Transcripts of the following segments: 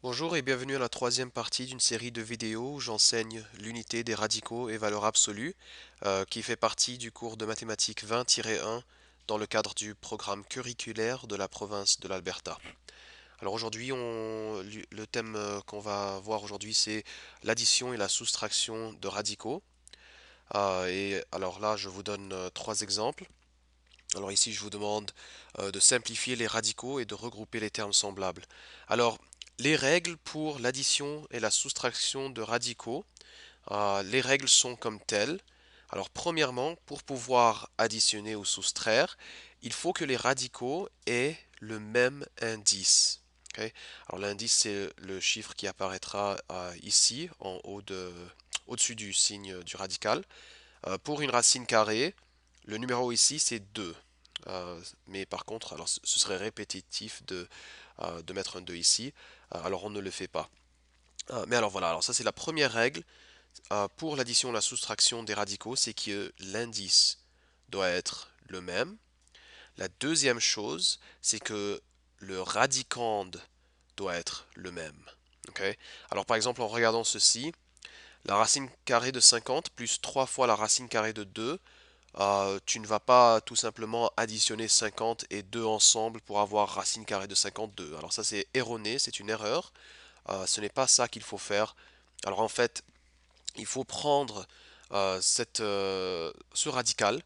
Bonjour et bienvenue à la troisième partie d'une série de vidéos où j'enseigne l'unité des radicaux et valeurs absolues, qui fait partie du cours de mathématiques 20-1 dans le cadre du programme curriculaire de la province de l'Alberta. Alors aujourd'hui, le thème qu'on va voir aujourd'hui, c'est l'addition et la soustraction de radicaux. Et alors là, je vous donne trois exemples. Alors ici, je vous demande de simplifier les radicaux et de regrouper les termes semblables. Alors, les règles pour l'addition et la soustraction de radicaux, les règles sont comme telles. Alors, premièrement, pour pouvoir additionner ou soustraire, il faut que les radicaux aient le même indice. Ok. Alors, l'indice, c'est le chiffre qui apparaîtra ici, au-dessus du signe du radical. Pour une racine carrée, le numéro ici, c'est 2. Mais par contre, alors ce serait répétitif de mettre un 2 ici. Alors on ne le fait pas. Mais alors voilà, alors ça c'est la première règle pour l'addition et la soustraction des radicaux, c'est que l'indice doit être le même. La deuxième chose, c'est que le radicande doit être le même. Ok. Alors par exemple, en regardant ceci, la racine carrée de 50 plus 3 fois la racine carrée de 2, tu ne vas pas tout simplement additionner 50 et 2 ensemble pour avoir racine carrée de 52. Alors ça c'est erroné, c'est une erreur. Ce n'est pas ça qu'il faut faire. Alors en fait, il faut prendre ce radical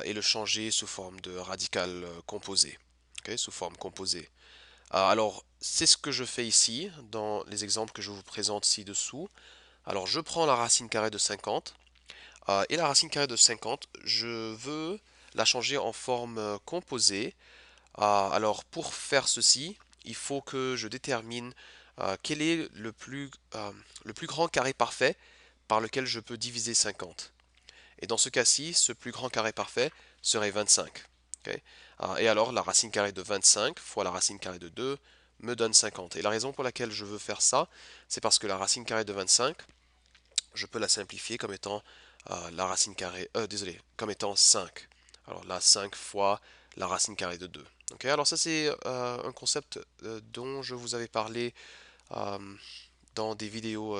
et le changer sous forme de radical composé. Ok, sous forme composée. Alors c'est ce que je fais ici dans les exemples que je vous présente ci-dessous. Alors je prends la racine carrée de 50. Et la racine carrée de 50, je veux la changer en forme composée. Alors pour faire ceci, il faut que je détermine quel est le plus grand carré parfait par lequel je peux diviser 50. Et dans ce cas-ci, ce plus grand carré parfait serait 25. Ok. Et alors la racine carrée de 25 fois la racine carrée de 2 me donne 50. Et la raison pour laquelle je veux faire ça, c'est parce que la racine carrée de 25, je peux la simplifier comme étant la racine carrée, désolé, comme étant 5. Alors là, 5 fois la racine carrée de 2. Ok, alors ça c'est un concept dont je vous avais parlé euh, dans des vidéos,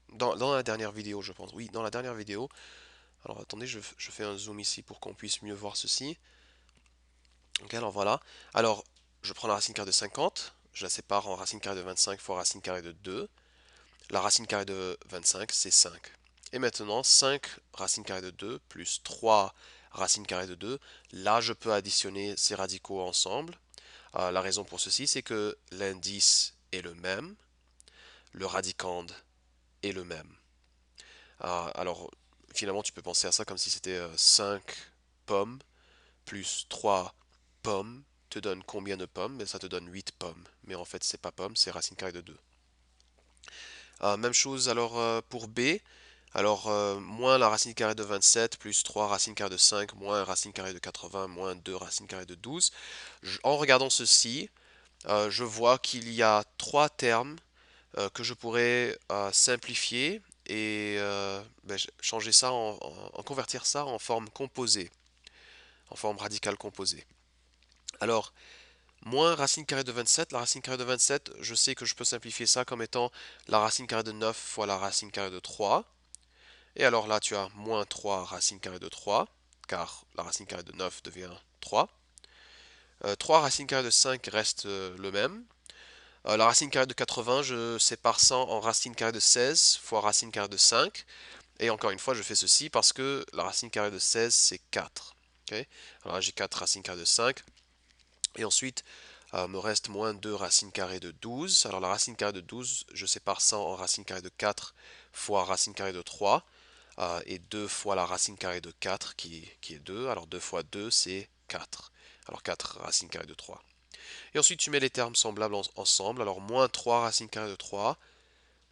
dans la dernière vidéo, je pense. Oui, dans la dernière vidéo. Alors attendez, je fais un zoom ici pour qu'on puisse mieux voir ceci. Ok, alors voilà. Alors, je prends la racine carrée de 50, je la sépare en racine carrée de 25 fois racine carrée de 2. La racine carrée de 25, c'est 5. Et maintenant, 5 racine carrée de 2 plus 3 racine carrée de 2. Là, je peux additionner ces radicaux ensemble. La raison pour ceci, c'est que l'indice est le même, le radicande est le même. Alors, finalement, tu peux penser à ça comme si c'était 5 pommes plus 3 pommes te donne combien de pommes? Mais ça te donne 8 pommes. Mais en fait, c'est pas pommes, c'est racine carrée de 2. Même chose alors pour B. Alors, moins la racine carrée de 27 plus 3 racine carrée de 5 moins racine carrée de 80 moins 2 racine carrée de 12. En regardant ceci, je vois qu'il y a trois termes que je pourrais simplifier et changer ça convertir ça en forme composée, en forme radicale composée. Alors, moins racine carrée de 27, la racine carrée de 27, je sais que je peux simplifier ça comme étant la racine carrée de 9 fois la racine carrée de 3. Et alors là, tu as moins 3 racine carrée de 3, car la racine carrée de 9 devient 3. 3 racine carrée de 5 reste le même. La racine carrée de 80, je sépare ça en racine carrée de 16 fois racine carrée de 5. Et encore une fois, je fais ceci parce que la racine carrée de 16, c'est 4. Ok. Alors là, j'ai 4 racines carrées de 5. Et ensuite, me reste moins 2 racines carrées de 12. Alors la racine carrée de 12, je sépare ça en racine carrée de 4 fois racine carrée de 3. Et 2 fois la racine carrée de 4 qui est 2. Alors 2 fois 2 c'est 4. Alors 4 racine carrée de 3. Et ensuite tu mets les termes semblables ensemble. Alors moins 3 racine carrée de 3,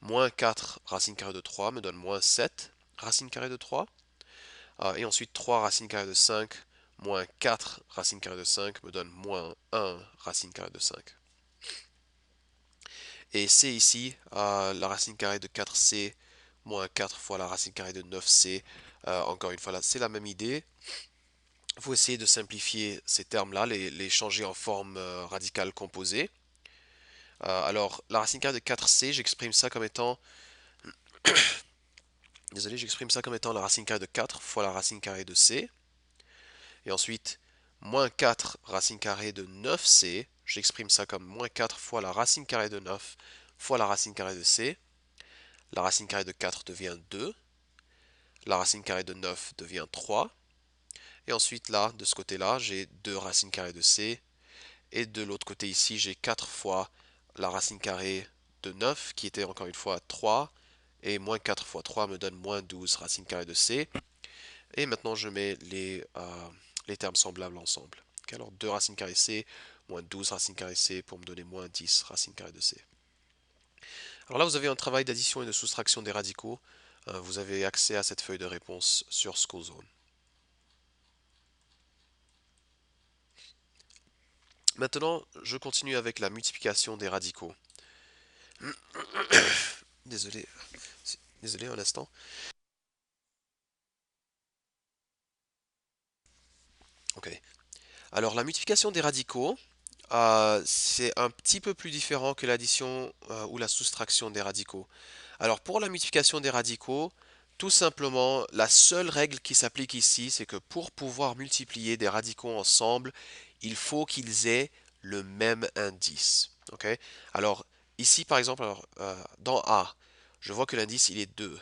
moins 4 racine carrée de 3 me donne moins 7 racine carrée de 3. Et ensuite 3 racine carrée de 5 moins 4 racine carrée de 5 me donne moins 1 racine carrée de 5. Et c ici, la racine carrée de 4c moins 4 fois la racine carrée de 9c. Encore une fois, là, c'est la même idée. Il faut essayer de simplifier ces termes-là, les changer en forme radicale composée. Alors, la racine carrée de 4c, j'exprime ça comme étant... Désolé, j'exprime ça comme étant la racine carrée de 4 fois la racine carrée de c. Et ensuite, moins 4 racine carrée de 9c, j'exprime ça comme moins 4 fois la racine carrée de 9 fois la racine carrée de c. La racine carrée de 4 devient 2. La racine carrée de 9 devient 3. Et ensuite, là, de ce côté-là, j'ai 2 racines carrées de c. Et de l'autre côté ici, j'ai 4 fois la racine carrée de 9, qui était encore une fois 3. Et moins 4 fois 3 me donne moins 12 racine carrée de c. Et maintenant, je mets les termes semblables ensemble. Ok, alors 2 racines carrées c, moins 12 racines carrées c pour me donner moins 10 racines carrées de c. Alors là, vous avez un travail d'addition et de soustraction des radicaux. Vous avez accès à cette feuille de réponse sur SchoolZone. Maintenant, je continue avec la multiplication des radicaux. Désolé, désolé un instant. Ok. Alors la multiplication des radicaux, c'est un petit peu plus différent que l'addition ou la soustraction des radicaux. Alors pour la multiplication des radicaux, tout simplement, la seule règle qui s'applique ici, c'est que pour pouvoir multiplier des radicaux ensemble, il faut qu'ils aient le même indice. Ok. Alors ici par exemple, dans A, je vois que l'indice il est 2.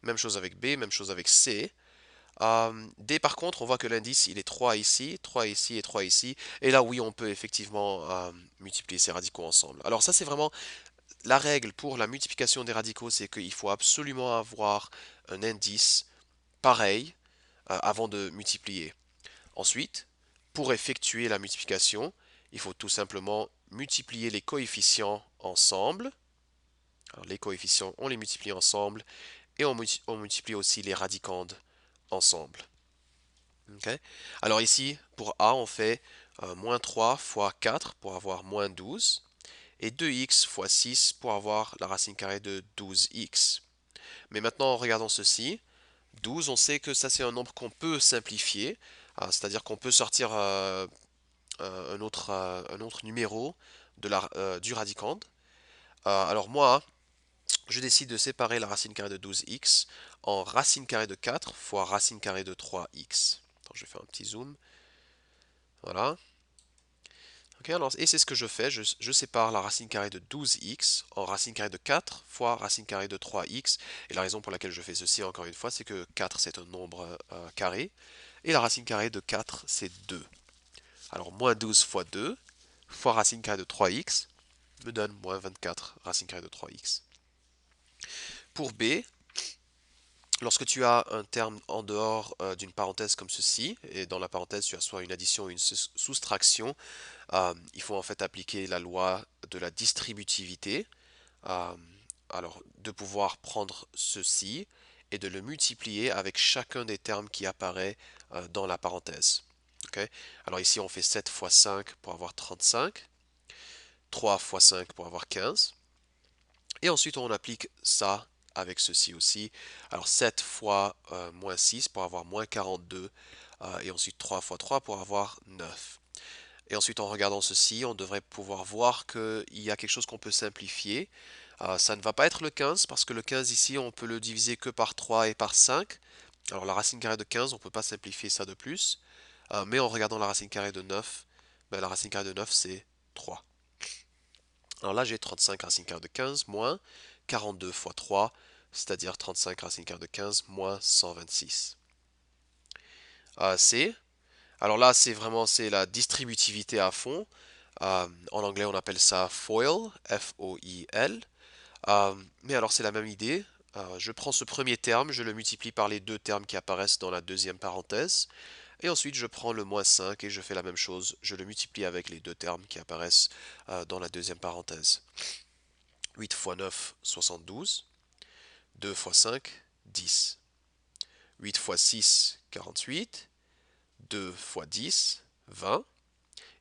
Même chose avec B, même chose avec C. D par contre, on voit que l'indice il est 3 ici, 3 ici et 3 ici. Et là oui, on peut effectivement multiplier ces radicaux ensemble. Alors ça c'est vraiment la règle pour la multiplication des radicaux, c'est qu'il faut absolument avoir un indice pareil avant de multiplier. Ensuite, pour effectuer la multiplication, il faut tout simplement multiplier les coefficients ensemble. Alors, les coefficients, on les multiplie ensemble et on multiplie aussi les radicandes ensemble. Ok. Alors ici, pour A, on fait moins 3 fois 4 pour avoir moins 12 et 2x fois 6 pour avoir la racine carrée de 12x. Mais maintenant, en regardant ceci, 12, on sait que ça c'est un nombre qu'on peut simplifier, c'est-à-dire qu'on peut sortir un autre numéro du radicande. Alors moi, je décide de séparer la racine carrée de 12x en racine carrée de 4 fois racine carrée de 3x. Attends, je vais faire un petit zoom. Voilà. Ok, alors, et c'est ce que je fais, je sépare la racine carrée de 12x en racine carrée de 4 fois racine carrée de 3x. Et la raison pour laquelle je fais ceci, encore une fois, c'est que 4 c'est un nombre carré, et la racine carrée de 4 c'est 2. Alors moins 12 fois 2 fois racine carrée de 3x me donne moins 24 racine carrée de 3x. Pour B, lorsque tu as un terme en dehors d'une parenthèse comme ceci, et dans la parenthèse tu as soit une addition ou une soustraction, il faut en fait appliquer la loi de la distributivité. Euh, alors, de pouvoir prendre ceci et de le multiplier avec chacun des termes qui apparaît dans la parenthèse. Ok. Alors ici, on fait 7 fois 5 pour avoir 35, 3 fois 5 pour avoir 15, et ensuite on applique ça avec ceci aussi. Alors 7 fois moins 6 pour avoir moins 42, et ensuite 3 fois 3 pour avoir 9. Et ensuite, en regardant ceci, on devrait pouvoir voir qu'il y a quelque chose qu'on peut simplifier. Ça ne va pas être le 15, parce que le 15 ici, on peut le diviser que par 3 et par 5. Alors la racine carrée de 15, on ne peut pas simplifier ça de plus. Mais en regardant la racine carrée de 9, ben, la racine carrée de 9, c'est 3. Alors là, j'ai 35 racine carrée de 15 moins 42 fois 3, c'est-à-dire 35 racine carrée de 15 moins 126. C. Alors là, c'est la distributivité à fond. En anglais, on appelle ça FOIL, F-O-I-L. Mais alors, c'est la même idée. Je prends ce premier terme, je le multiplie par les deux termes qui apparaissent dans la deuxième parenthèse. Et ensuite, je prends le moins 5 et je fais la même chose. Je le multiplie avec les deux termes qui apparaissent dans la deuxième parenthèse. 8 fois 9, 72. 2 fois 5, 10. 8 fois 6, 48. 2 fois 10, 20.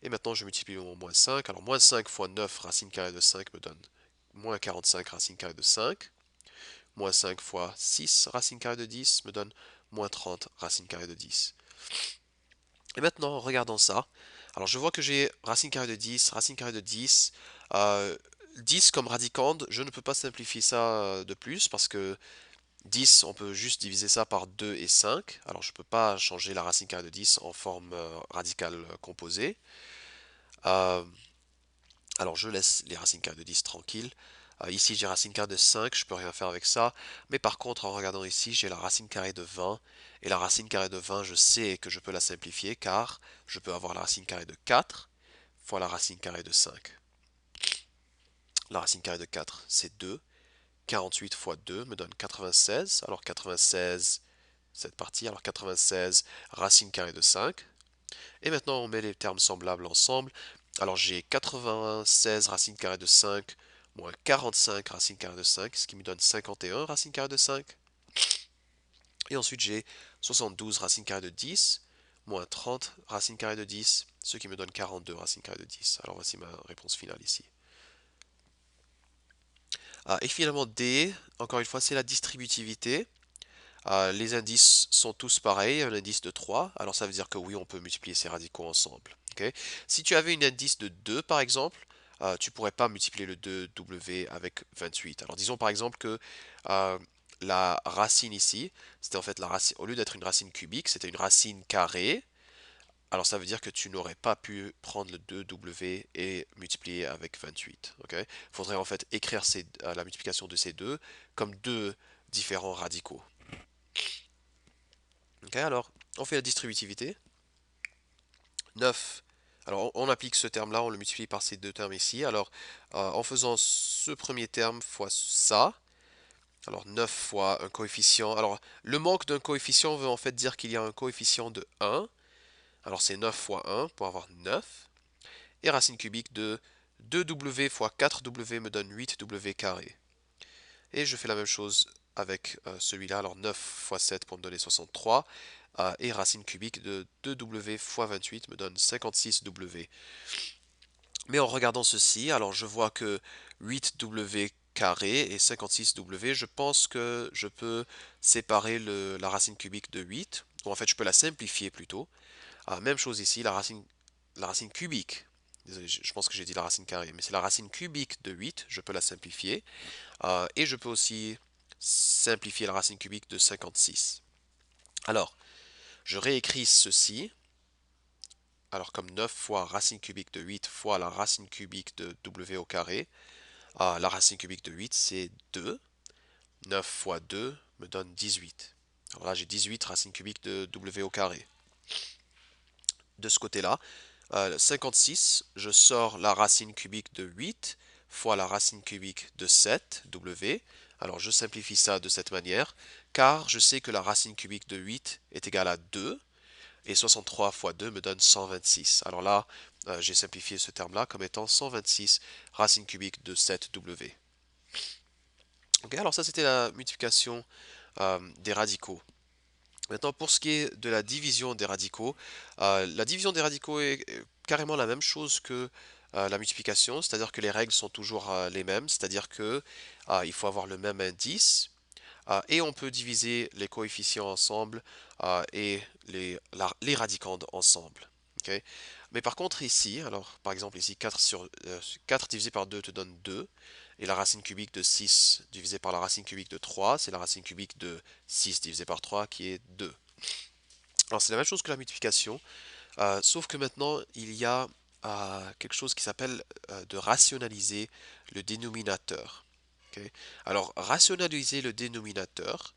Et maintenant, je multiplie mon moins 5. Alors, moins 5 fois 9 racine carrée de 5 me donne moins 45 racine carrée de 5. Moins 5 fois 6 racine carrée de 10 me donne moins 30 racine carrée de 10. Et maintenant, en regardant ça, alors je vois que j'ai racine carrée de 10, racine carrée de 10. Euh, 10 comme radicande, je ne peux pas simplifier ça de plus parce que 10, on peut juste diviser ça par 2 et 5. Alors je ne peux pas changer la racine carrée de 10 en forme radicale composée. Euh, alors je laisse les racines carrées de 10 tranquilles. Ici j'ai racine carrée de 5, je peux rien faire avec ça. Mais par contre en regardant ici, j'ai la racine carrée de 20. Et la racine carrée de 20, je sais que je peux la simplifier car je peux avoir la racine carrée de 4 fois la racine carrée de 5. La racine carrée de 4, c'est 2. 48 fois 2 me donne 96. Alors 96, cette partie, alors 96 racine carrée de 5. Et maintenant on met les termes semblables ensemble. Alors j'ai 96 racine carrée de 5 moins 45 racine carrée de 5, ce qui me donne 51 racine carrée de 5. Et ensuite j'ai 72 racine carrée de 10 moins 30 racine carrée de 10, ce qui me donne 42 racine carrée de 10. Alors voici ma réponse finale ici. Et finalement D, encore une fois, c'est la distributivité. Les indices sont tous pareils, un indice de 3, alors ça veut dire que oui, on peut multiplier ces radicaux ensemble. Ok. Si tu avais un indice de 2 par exemple, tu pourrais pas multiplier le 2W avec 28. Alors disons par exemple que euh, la racine ici, c'était en fait la racine, au lieu d'être une racine cubique, c'était une racine carrée. Alors ça veut dire que tu n'aurais pas pu prendre le 2W et multiplier avec 28. Ok. Il faudrait en fait écrire la multiplication de ces deux comme deux différents radicaux. Ok, alors on fait la distributivité. 9. Alors on applique ce terme-là, on le multiplie par ces deux termes ici. Alors en faisant ce premier terme fois ça, alors 9 fois un coefficient. Alors le manque d'un coefficient veut en fait dire qu'il y a un coefficient de 1. Alors c'est 9 fois 1 pour avoir 9. Et racine cubique de 2W fois 4W me donne 8W carré. Et je fais la même chose avec celui-là. Alors 9 fois 7 pour me donner 63. Et racine cubique de 2W fois 28 me donne 56W. Mais en regardant ceci, alors je vois que 8W carré et 56W, je pense que je peux séparer la racine cubique de 8. Ou en fait, je peux la simplifier plutôt. Même chose ici, la racine cubique. Désolé, je pense que j'ai dit la racine carrée, mais c'est la racine cubique de 8, je peux la simplifier. Et je peux aussi simplifier la racine cubique de 56. Alors, je réécris ceci. Alors comme 9 fois racine cubique de 8 fois la racine cubique de W au carré. La racine cubique de 8 c'est 2. 9 fois 2 me donne 18. Alors là j'ai 18 racines cubiques de W au carré. De ce côté-là, 56, je sors la racine cubique de 8 fois la racine cubique de 7, W. Alors je simplifie ça de cette manière, car je sais que la racine cubique de 8 est égale à 2, et 63 fois 2 me donne 126. Alors là, j'ai simplifié ce terme-là comme étant 126 racine cubique de 7W. Ok, alors ça c'était la multiplication des radicaux. Maintenant, pour ce qui est de la division des radicaux, la division des radicaux est carrément la même chose que la multiplication, c'est-à-dire que les règles sont toujours les mêmes, c'est-à-dire que il faut avoir le même indice, et on peut diviser les coefficients ensemble et les radicandes ensemble. Ok. Mais par contre ici, alors par exemple ici 4 divisé par 2 te donne 2, et la racine cubique de 6 divisé par la racine cubique de 3, c'est la racine cubique de 6 divisé par 3 qui est 2. Alors c'est la même chose que la multiplication, sauf que maintenant il y a quelque chose qui s'appelle de rationaliser le dénominateur. Ok. Alors rationaliser le dénominateur,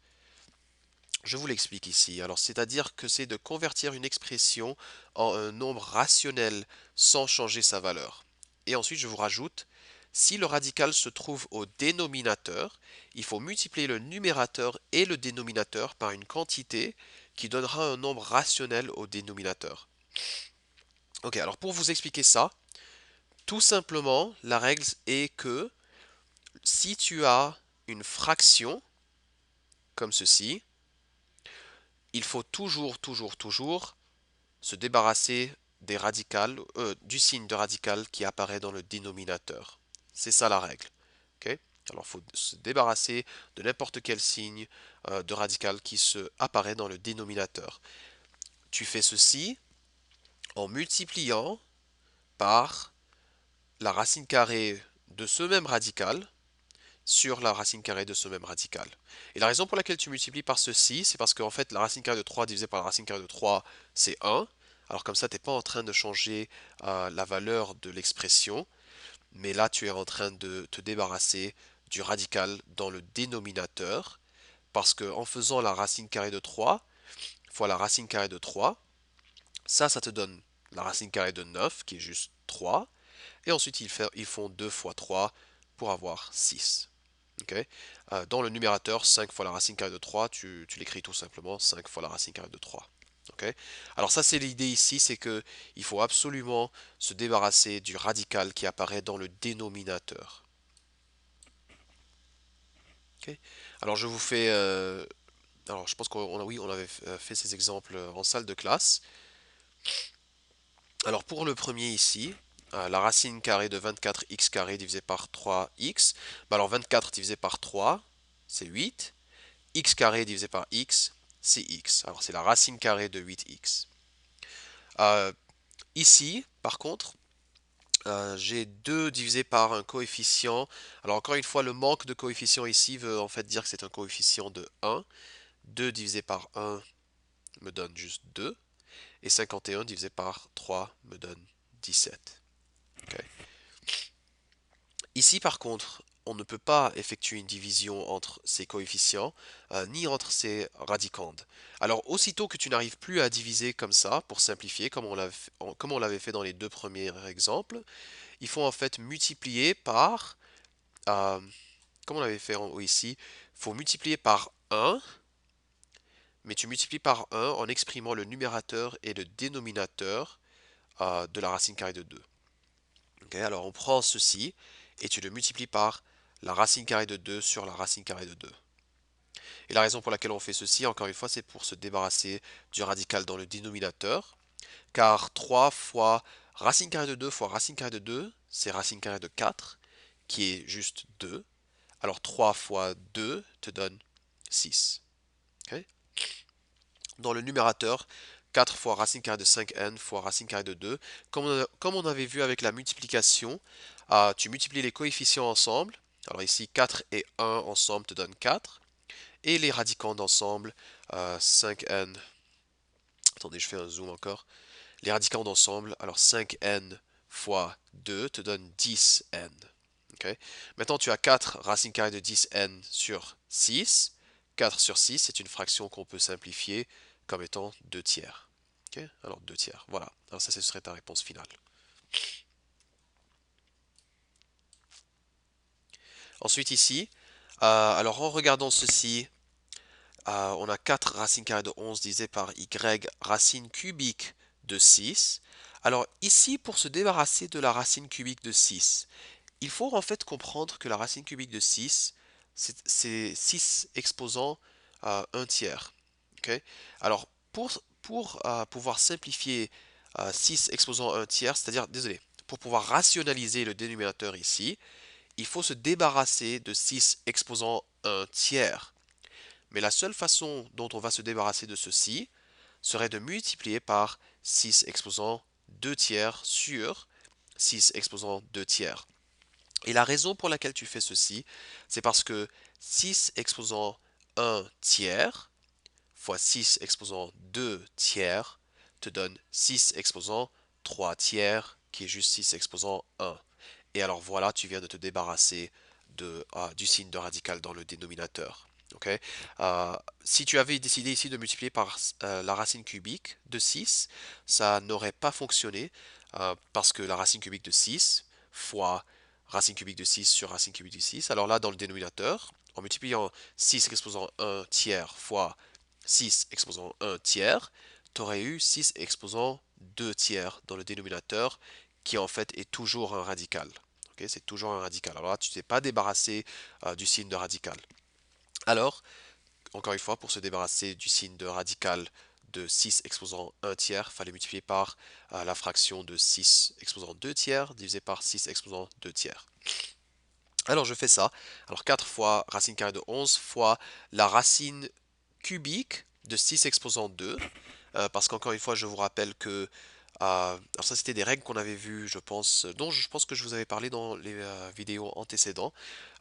je vous l'explique ici. Alors, c'est-à-dire que c'est de convertir une expression en un nombre rationnel sans changer sa valeur. Et ensuite, je vous rajoute, si le radical se trouve au dénominateur, il faut multiplier le numérateur et le dénominateur par une quantité qui donnera un nombre rationnel au dénominateur. Ok, alors pour vous expliquer ça, tout simplement, la règle est que si tu as une fraction comme ceci, il faut toujours se débarrasser des radicales, du signe de radical qui apparaît dans le dénominateur. C'est ça la règle. Ok. Alors il faut se débarrasser de n'importe quel signe de radical qui apparaît dans le dénominateur. Tu fais ceci en multipliant par la racine carrée de ce même radical sur la racine carrée de ce même radical. Et la raison pour laquelle tu multiplies par ceci, c'est parce qu'en fait, la racine carrée de 3 divisé par la racine carrée de 3, c'est 1. Alors comme ça, tu n'es pas en train de changer la valeur de l'expression, mais là, tu es en train de te débarrasser du radical dans le dénominateur, parce qu'en faisant la racine carrée de 3 fois la racine carrée de 3, ça te donne la racine carrée de 9, qui est juste 3, et ensuite ils font 2 fois 3 pour avoir 6. Ok. Dans le numérateur, 5 fois la racine carrée de 3, tu l'écris tout simplement 5 fois la racine carrée de 3. Ok. Alors ça c'est l'idée ici, c'est que il faut absolument se débarrasser du radical qui apparaît dans le dénominateur. Ok. Alors je vous fais... alors je pense oui, on avait fait ces exemples en salle de classe. Alors pour le premier ici, la racine carrée de 24x carré divisé par 3x, bah alors 24 divisé par 3, c'est 8. X carré divisé par x, c'est x. Alors c'est la racine carrée de 8x. Euh, Ici, par contre, j'ai 2 divisé par un coefficient. Alors encore une fois, le manque de coefficient ici veut en fait dire que c'est un coefficient de 1. 2 divisé par 1 me donne juste 2. Et 51 divisé par 3 me donne 17. Ok. Ici, par contre, on ne peut pas effectuer une division entre ces coefficients, ni entre ces radicandes. Alors, aussitôt que tu n'arrives plus à diviser comme ça, pour simplifier, comme on l'avait fait dans les deux premiers exemples, il faut en fait multiplier par, euh, comme on l'avait fait ici, il faut multiplier par 1, mais tu multiplies par 1 en exprimant le numérateur et le dénominateur de la racine carrée de 2. Ok, alors on prend ceci et tu le multiplies par la racine carrée de 2 sur la racine carrée de 2. Et la raison pour laquelle on fait ceci, encore une fois, c'est pour se débarrasser du radical dans le dénominateur, car 3 fois racine carrée de 2 fois racine carrée de 2, c'est racine carrée de 4, qui est juste 2. Alors 3 fois 2 te donne 6. Ok. Dans le numérateur, 4 fois racine carrée de 5n fois racine carrée de 2. Comme on avait vu avec la multiplication, tu multiplies les coefficients ensemble. Alors ici, 4 et 1 ensemble te donnent 4. Et les radicands d'ensemble, 5n. Attendez, je fais un zoom encore. Les radicands d'ensemble, alors 5n fois 2 te donne 10n. Ok. Maintenant, tu as 4 racine carrée de 10n sur 6. 4 sur 6, c'est une fraction qu'on peut simplifier comme étant 2 tiers. Ok. Alors 2 tiers, voilà. Alors ça, ce serait ta réponse finale. Ensuite ici, alors en regardant ceci, on a 4 racines carrées de 11 divisé par y racine cubique de 6. Alors ici, pour se débarrasser de la racine cubique de 6, il faut en fait comprendre que la racine cubique de 6, c'est 6 exposant 1 tiers. Ok. Alors pour pouvoir simplifier 6 exposant 1 tiers, c'est-à-dire, désolé, pour pouvoir rationaliser le dénominateur ici, il faut se débarrasser de 6 exposant 1 tiers. Mais la seule façon dont on va se débarrasser de ceci serait de multiplier par 6 exposant 2 tiers sur 6 exposant 2 tiers. Et la raison pour laquelle tu fais ceci, c'est parce que 6 exposant 1 tiers fois 6 exposant 2 tiers te donne 6 exposant 3 tiers, qui est juste 6 exposant 1. Et alors voilà, tu viens de te débarrasser du signe de radical dans le dénominateur. Ok. Si tu avais décidé ici de multiplier par la racine cubique de 6, ça n'aurait pas fonctionné parce que la racine cubique de 6 fois racine cubique de 6 sur racine cubique de 6, alors là dans le dénominateur, en multipliant 6 exposant 1 tiers fois 6 exposant 1 tiers, tu aurais eu 6 exposant 2 tiers dans le dénominateur, qui en fait est toujours un radical. Ok, c'est toujours un radical. Alors là, tu t'es pas débarrassé du signe de radical. Alors, encore une fois, pour se débarrasser du signe de radical de 6 exposant 1 tiers, il fallait multiplier par la fraction de 6 exposant 2 tiers divisé par 6 exposant 2 tiers. Alors je fais ça. Alors 4 fois racine carrée de 11 fois la racine cubique de 6 exposant 2. Parce qu'encore une fois, je vous rappelle que Alors ça, c'était des règles qu'on avait vues, je pense, dont je pense que je vous avais parlé dans les vidéos antécédentes.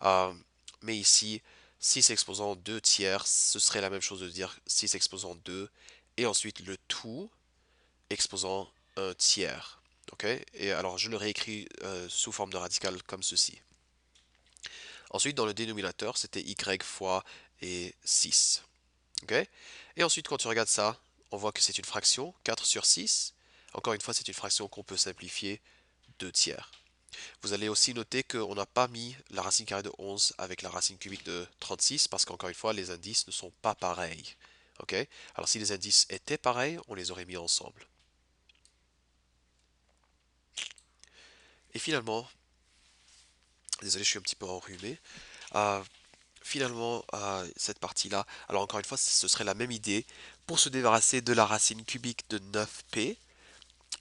Euh, mais ici, 6 exposant 2 tiers, ce serait la même chose de dire 6 exposant 2, et ensuite le tout exposant un tiers. Ok? Et alors, je le réécris sous forme de radical comme ceci. Ensuite, dans le dénominateur, c'était y fois et 6. Ok? Et ensuite, quand tu regardes ça, on voit que c'est une fraction, 4 sur 6. Encore une fois, c'est une fraction qu'on peut simplifier 2 tiers. Vous allez aussi noter qu'on n'a pas mis la racine carrée de 11 avec la racine cubique de 36 parce qu'encore une fois, les indices ne sont pas pareils. Ok? Alors si les indices étaient pareils, on les aurait mis ensemble. Et finalement, désolé, je suis un petit peu enrhumé. Euh, Finalement, cette partie-là, alors encore une fois, ce serait la même idée. Pour se débarrasser de la racine cubique de 9p,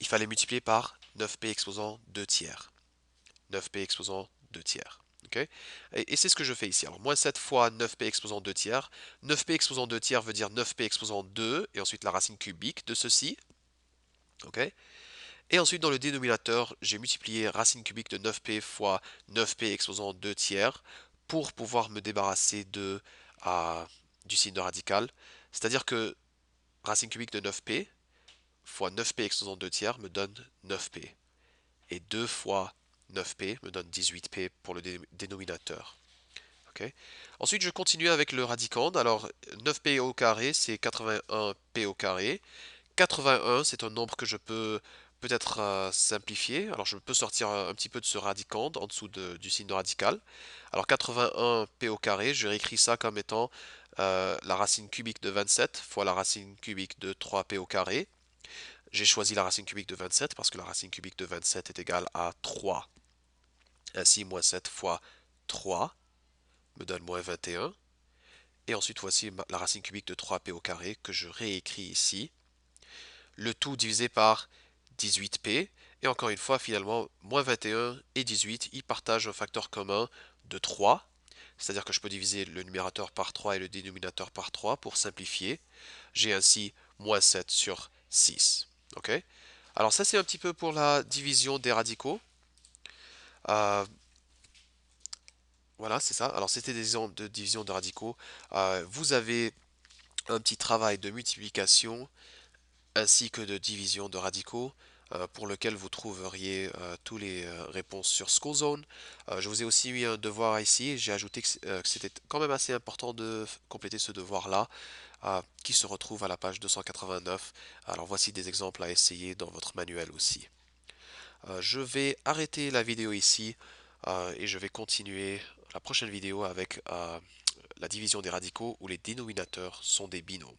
il fallait multiplier par 9p exposant 2 tiers. 9p exposant 2 tiers. Ok. Et c'est ce que je fais ici. Alors, moins 7 fois 9p exposant 2 tiers. 9p exposant 2 tiers veut dire 9p exposant 2, et ensuite la racine cubique de ceci. Ok. Et ensuite, dans le dénominateur, j'ai multiplié racine cubique de 9p fois 9p exposant 2 tiers pour pouvoir me débarrasser du signe de radical. C'est-à-dire que racine cubique de 9p fois 9p exposant 2 tiers me donne 9p. Et 2 fois 9p me donne 18p pour le dénominateur. Ok. Ensuite, je continue avec le radicande. Alors, 9p au carré, c'est 81p au carré. 81, c'est un nombre que je peux peut-être simplifier. Alors, je peux sortir un petit peu de ce radicande en dessous du signe de radical. Alors, 81p au carré, je réécris ça comme étant la racine cubique de 27 fois la racine cubique de 3p au carré. J'ai choisi la racine cubique de 27 parce que la racine cubique de 27 est égale à 3. Ainsi, moins 7 fois 3 me donne moins 21. Et ensuite, voici la racine cubique de 3p au carré que je réécris ici. Le tout divisé par 18p. Et encore une fois, finalement, moins 21 et 18, ils partagent un facteur commun de 3. C'est-à-dire que je peux diviser le numérateur par 3 et le dénominateur par 3 pour simplifier. J'ai ainsi moins 7 sur 6. Ok. Alors ça, c'est un petit peu pour la division des radicaux. Euh, voilà, c'est ça. Alors c'était des exemples de division de radicaux. Vous avez un petit travail de multiplication ainsi que de division de radicaux pour lequel vous trouveriez toutes les réponses sur Schoolzone. Je vous ai aussi mis un devoir ici. J'ai ajouté que c'était quand même assez important de compléter ce devoir-là qui se retrouve à la page 289. Alors voici des exemples à essayer dans votre manuel aussi. Je vais arrêter la vidéo ici et je vais continuer la prochaine vidéo avec la division des radicaux où les dénominateurs sont des binômes.